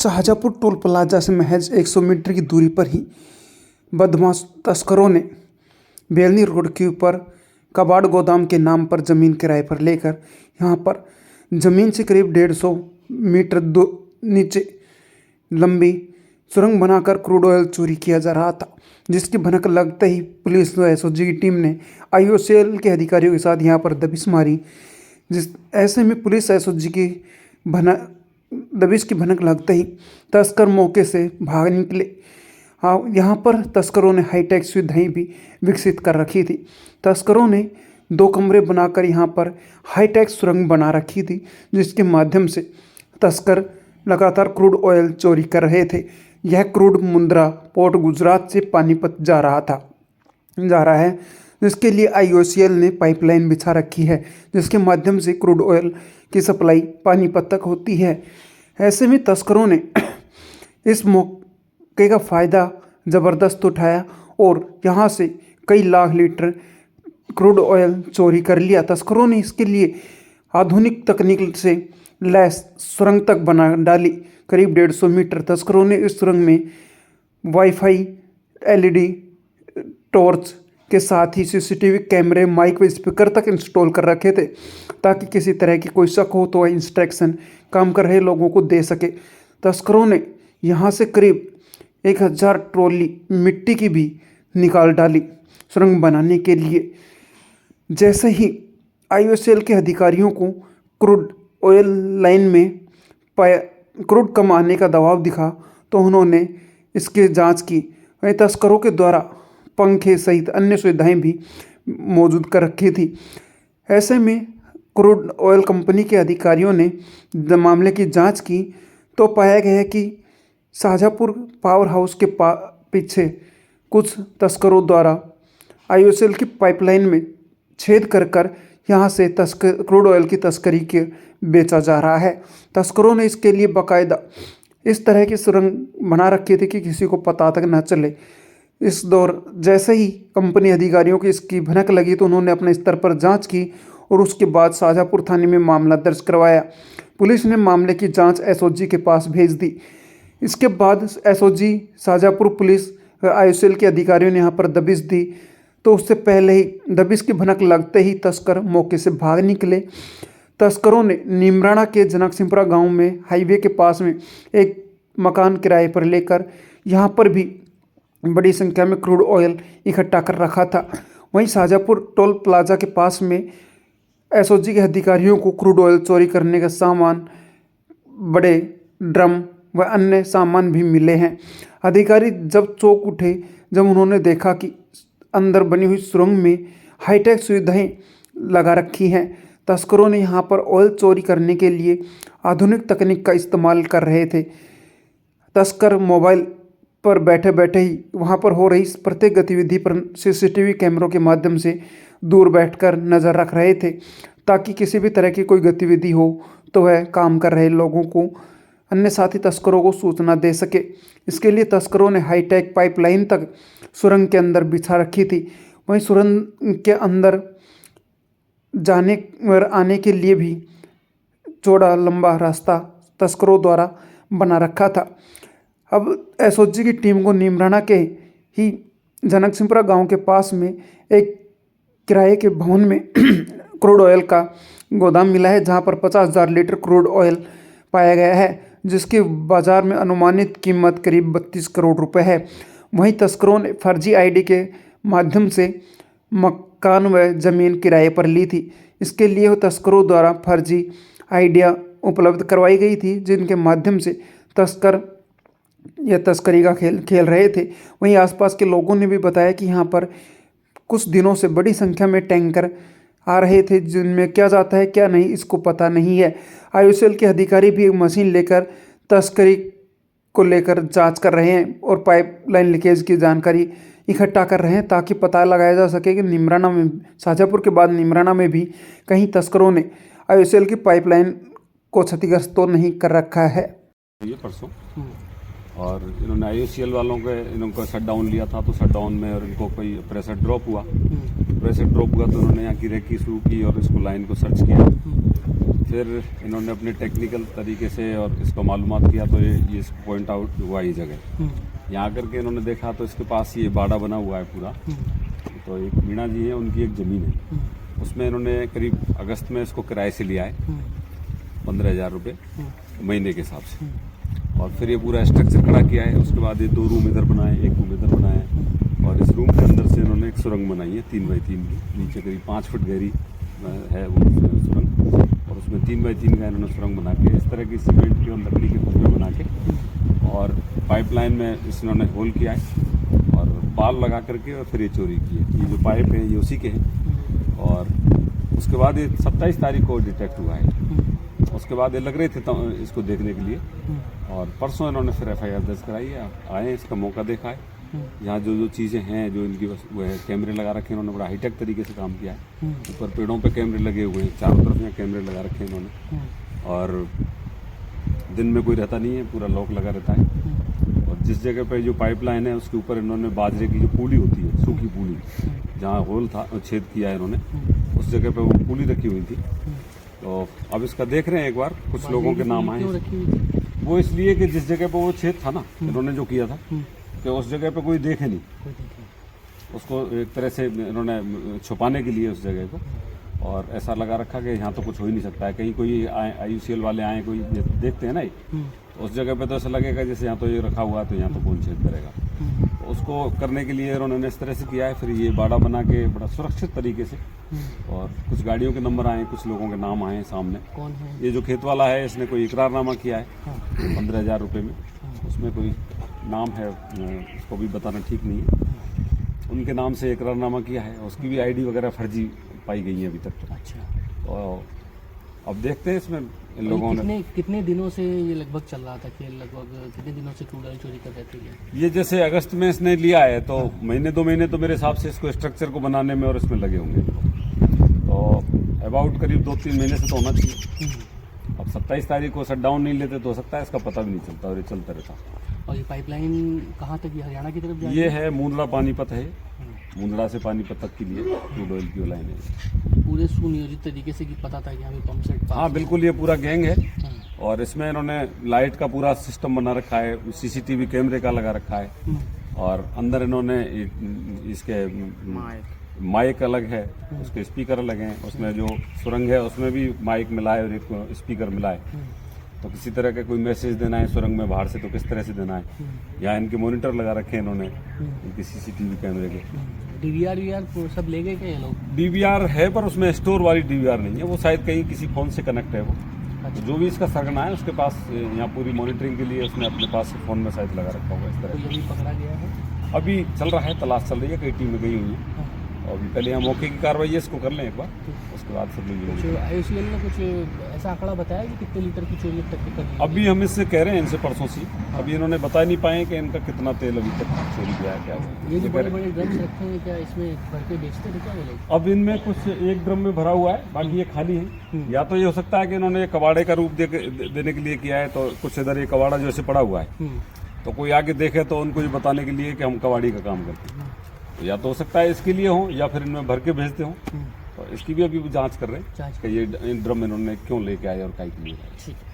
Shahjahanpur toll plaza से महज 100 metre की दूरी पर ही बदमाश तस्करों ने बेलनी रोड के ऊपर कबाड़ गोदाम के नाम पर ज़मीन किराए पर लेकर यहाँ पर ज़मीन से करीब 150 मीटर नीचे लंबी सुरंग बनाकर क्रूड ऑयल चोरी किया जा रहा था, जिसकी भनक लगते ही पुलिस व एसओजी की टीम ने आईओसीएल के अधिकारियों के साथ यहाँ पर दबिश मारी। ऐसे में पुलिस एसओजी की दबिश की भनक लगते ही तस्कर मौके से भाग निकले। हाँ, यहाँ पर तस्करों ने हाईटेक सुविधाएं भी विकसित कर रखी थी। तस्करों ने 2 कमरे बनाकर यहाँ पर हाईटेक सुरंग बना रखी थी, जिसके माध्यम से तस्कर लगातार क्रूड ऑयल चोरी कर रहे थे। यह क्रूड मुंद्रा पोर्ट गुजरात से पानीपत जा रहा है, जिसके लिए आईओसीएल ने पाइपलाइन बिछा रखी है, जिसके माध्यम से क्रूड ऑयल की सप्लाई पानीपत तक होती है। ऐसे में तस्करों ने इस मौके का फ़ायदा ज़बरदस्त उठाया और यहाँ से कई लाख लीटर क्रूड ऑयल चोरी कर लिया। तस्करों ने इसके लिए आधुनिक तकनीक से लैस सुरंग तक बना डाली। करीब 150 मीटर तस्करों ने इस सुरंग में वाईफाई, एलईडी टॉर्च के साथ ही सीसीटीवी कैमरे, माइक व स्पीकर तक इंस्टॉल कर रखे थे, ताकि किसी तरह की कोई शक हो तो वह इंस्ट्रक्शन काम कर रहे लोगों को दे सके। तस्करों ने यहाँ से करीब 1000 ट्रॉली मिट्टी की भी निकाल डाली सुरंग बनाने के लिए। जैसे ही आईओसीएल के अधिकारियों को क्रूड ऑयल लाइन में क्रूड कम आने का दबाव दिखा तो उन्होंने इसकी जांच की। वहीं तस्करों के द्वारा पंखे सहित अन्य सुविधाएं भी मौजूद कर रखी थी। ऐसे में क्रूड ऑयल कंपनी के अधिकारियों ने मामले की जांच की तो पाया गया कि शाहजहाँपुर पावर हाउस के पीछे कुछ तस्करों द्वारा आईओसीएल की पाइपलाइन में छेद कर यहाँ से क्रूड ऑयल की तस्करी के बेचा जा रहा है। तस्करों ने इसके लिए बाकायदा इस तरह की सुरंग बना रखी थी कि किसी को पता तक न चले। इस दौर जैसे ही कंपनी अधिकारियों को इसकी भनक लगी तो उन्होंने अपने स्तर पर जांच की और उसके बाद शाहजहाँपुर थाने में मामला दर्ज करवाया। पुलिस ने मामले की जांच एसओजी के पास भेज दी। इसके बाद एसओजी, शाहजहाँपुर पुलिस, आईओसीएल के अधिकारियों ने यहाँ पर दबिश दी, तो उससे पहले ही दबिश की भनक लगते ही तस्कर मौके से भाग निकले। तस्करों ने नीमराणा के जनकसिंहपुरा गांव में हाईवे के पास में एक मकान किराए पर लेकर यहाँ पर भी बड़ी संख्या में क्रूड ऑयल इकट्ठा कर रखा था। वहीं शाहजहाँपुर टोल प्लाजा के पास में एसओजी के अधिकारियों को क्रूड ऑयल चोरी करने का सामान, बड़े ड्रम व अन्य सामान भी मिले हैं। अधिकारी जब चौंक उठे जब उन्होंने देखा कि अंदर बनी हुई सुरंग में हाईटेक सुविधाएं लगा रखी हैं। तस्करों ने यहाँ पर ऑयल चोरी करने के लिए आधुनिक तकनीक का इस्तेमाल कर रहे थे। तस्कर मोबाइल पर बैठे बैठे ही वहाँ पर हो रही प्रत्येक गतिविधि पर सीसीटीवी कैमरों के माध्यम से दूर बैठकर नज़र रख रहे थे, ताकि किसी भी तरह की कोई गतिविधि हो तो वह काम कर रहे लोगों को, अन्य साथी तस्करों को सूचना दे सके। इसके लिए तस्करों ने हाईटेक पाइपलाइन तक सुरंग के अंदर बिछा रखी थी। वहीं सुरंग के अंदर जाने और आने के लिए भी चौड़ा लंबा रास्ता तस्करों द्वारा बना रखा था। अब एसओजी की टीम को नीमराणा के ही जनकसिंहपुरा गांव के पास में एक किराए के भवन में क्रूड ऑयल का गोदाम मिला है, जहां पर 50,000 लीटर क्रूड ऑयल पाया गया है, जिसकी बाजार में अनुमानित कीमत करीब 32 करोड़ रुपए है। वहीं तस्करों ने फर्जी आईडी के माध्यम से मकान व ज़मीन किराए पर ली थी। इसके लिए तस्करों द्वारा फर्जी आइडिया उपलब्ध करवाई गई थी, जिनके माध्यम से तस्कर यह तस्करी का खेल रहे थे। वहीं आसपास के लोगों ने भी बताया कि यहाँ पर कुछ दिनों से बड़ी संख्या में टैंकर आ रहे थे, जिनमें क्या जाता है क्या नहीं इसको पता नहीं है। आईओसीएल के अधिकारी भी एक मशीन लेकर तस्करी को लेकर जांच कर रहे हैं और पाइपलाइन लीकेज की जानकारी इकट्ठा कर रहे हैं, ताकि पता लगाया जा सके कि नीमराणा में, शाहजहाँपुर के बाद नीमराणा में भी कहीं तस्करों ने आईओसीएल की पाइपलाइन को क्षतिग्रस्त तो नहीं कर रखा है। ये परसों और इन्होंने IOCL वालों के इनको शट डाउन लिया था, तो शट डाउन में और इनको कोई प्रेशर ड्रॉप हुआ। प्रेशर ड्रॉप हुआ तो इन्होंने यहाँ की रेकी शुरू की और इसको लाइन को सर्च किया। फिर इन्होंने अपने टेक्निकल तरीके से और इसको मालूमात किया, तो ये इसको पॉइंट आउट हुआ ये जगह। यहाँ करके इन्होंने देखा तो इसके पास ये बाड़ा बना हुआ है पूरा। तो एक मीणा जी है, उनकी एक ज़मीन है, उसमें इन्होंने करीब अगस्त में इसको किराए से लिया है 15,000 रुपये महीने के हिसाब से। और फिर ये पूरा स्ट्रक्चर खड़ा किया है। उसके बाद ये 2 रूम इधर बनाए, 1 रूम इधर बनाए, और इस रूम के अंदर से इन्होंने एक सुरंग बनाई है 3 बाई 3 की। नीचे करीब 5 फुट गहरी है वो सुरंग, और उसमें 3 बाई 3 का इन्होंने सुरंग बना के इस तरह की सीमेंट की और लकड़ी के खंभे बना के, और पाइपलाइन में इन्होंने होल किया है और पाल लगा करके, और फिर ये चोरी की है। ये जो पाइप है ये उसी के हैं। और उसके बाद ये 27 तारीख को डिटेक्ट हुआ है। उसके बाद ये लग रहे थे तो इसको देखने के लिए, और परसों इन्होंने फिर FIR दर्ज कराई है। आए, इसका मौका देखा है। यहाँ जो चीज़ें हैं जो इनकी वो है, कैमरे लगा रखे हैं इन्होंने, बड़ा हाईटेक तरीके से काम किया है। ऊपर पेड़ों पे कैमरे लगे हुए हैं, चारों तरफ यहाँ कैमरे लगा रखे हैं इन्होंने, और दिन में कोई रहता नहीं है, पूरा लॉक लगा रहता है। और जिस जगह पे जो पाइपलाइन है उसके ऊपर इन्होंने बाजरे की जो पूली होती है, सूखी पूली, जहाँ होल था छेद किया है इन्होंने, उस जगह पे वो पूली रखी हुई थी। तो अब इसका देख रहे हैं एक बार, कुछ लोगों के नाम आए। वो इसलिए कि जिस जगह पे वो छेद था ना, इन्होंने जो किया था कि उस जगह पे कोई देखे नहीं, उसको एक तरह से इन्होंने छुपाने के लिए उस जगह को, और ऐसा लगा रखा कि यहाँ तो कुछ हो ही नहीं सकता है। कहीं कोई IOCL वाले आए, कोई देखते हैं ना, तो उस जगह पे तो ऐसा लगेगा जैसे यहाँ तो ये रखा हुआ है, तो यहाँ तो कौन छेद करेगा। तो उसको करने के लिए उन्होंने इस तरह से किया है। फिर ये बाड़ा बना के बड़ा सुरक्षित तरीके से, और कुछ गाड़ियों के नंबर आए, कुछ लोगों के नाम आए सामने। कौन है? ये जो खेत वाला है, इसने कोई इकरारनामा किया है 15,000 रुपये में। उसमें कोई नाम है, उसको भी बताना ठीक नहीं है। उनके नाम से इकरारनामा किया है, उसकी भी ID वगैरह फर्जी पाई गई है अभी तक तो। अच्छा, और अब देखते हैं इसमें इन लोगों ने कितने दिनों से ये लगभग चल रहा था कि लगभग कितने दिनों से क्रूड ऑयल चोरी कर रहे थे ये जैसे अगस्त में इसने लिया है, तो महीने 2 महीने तो मेरे हिसाब से इसको स्ट्रक्चर को बनाने में और इसमें लगे होंगे। तो अबाउट करीब 2-3 महीने से तो होना चाहिए। अब 27 तारीख को शट डाउन नहीं लेते तो हो सकता है इसका पता भी नहीं चलता और ये चलता रहता। और ये पाइपलाइन कहाँ तक, ये हरियाणा की तरफ ये है मुंदड़ा पानीपत है, मुंदड़ा से पानीपत तक के लिए क्रूड ऑयल की लाइन है। पूरे सुनियोजित तरीके से कि पता था कि हमें पंप सेट। हाँ बिल्कुल, ये पूरा गैंग है। और इसमें इन्होंने लाइट का पूरा सिस्टम बना रखा है, CCTV कैमरे का लगा रखा है, और अंदर इन्होंने इसके माइक अलग है, उसके स्पीकर अलग हैं। उसमें जो सुरंग है उसमें भी माइक मिला है और एक स्पीकर मिला है। तो किसी तरह का कोई मैसेज देना है सुरंग में बाहर से तो किस तरह से देना है। यहाँ इनके मॉनिटर लगा रखे हैं इन्होंने, इनके CCTV कैमरे के। DVR सब ले गए क्या ये लोग? DVR है, पर उसमें स्टोर वाली DVR नहीं है, वो शायद कहीं किसी फ़ोन से कनेक्ट है वो। तो जो भी इसका सरगना है उसके पास यहाँ पूरी मॉनिटरिंग के लिए उसने अपने पास फ़ोन में शायद लगा रखा होगा इस तरह। तो ये पकड़ा गया है? अभी चल रहा है, तलाश चल रही है, कई टीमें गई हुई हैं। और अभी पहले यहाँ मौके की कार्रवाई है, इसको कर लें एक बार, उसके बाद फिर कुछ IOCL ने कुछ ऐसा आंकड़ा बताया कि कितने लीटर की चोरी तक कर ली? अभी हम इससे कह रहे हैं इनसे परसों से, अभी इन्होंने बता नहीं पाए कि इनका कितना तेल अभी तक चोरी किया है क्या। ये जो बड़े बड़े ड्रम्स रखे हैं, क्या इसमें भर के बेचते थे क्या ये लोग? अब इनमें कुछ एक ड्रम में भरा हुआ है, बाकी ये खाली है। या तो ये हो सकता है कि इन्होंने कबाड़े का रूप देने के लिए किया है, तो कुछ इधर ये कबाड़ा जो ऐसे पड़ा हुआ है, तो कोई आगे देखे तो उनको ये बताने के लिए कि हम कबाड़ी का काम करते हैं। तो या तो हो सकता है इसके लिए हो, या फिर इनमें भर के भेजते हो। तो इसकी भी अभी जांच कर रहे हैं कि ये ड्रम इन्होंने क्यों लेके आए और काय के लिए। ठीक है।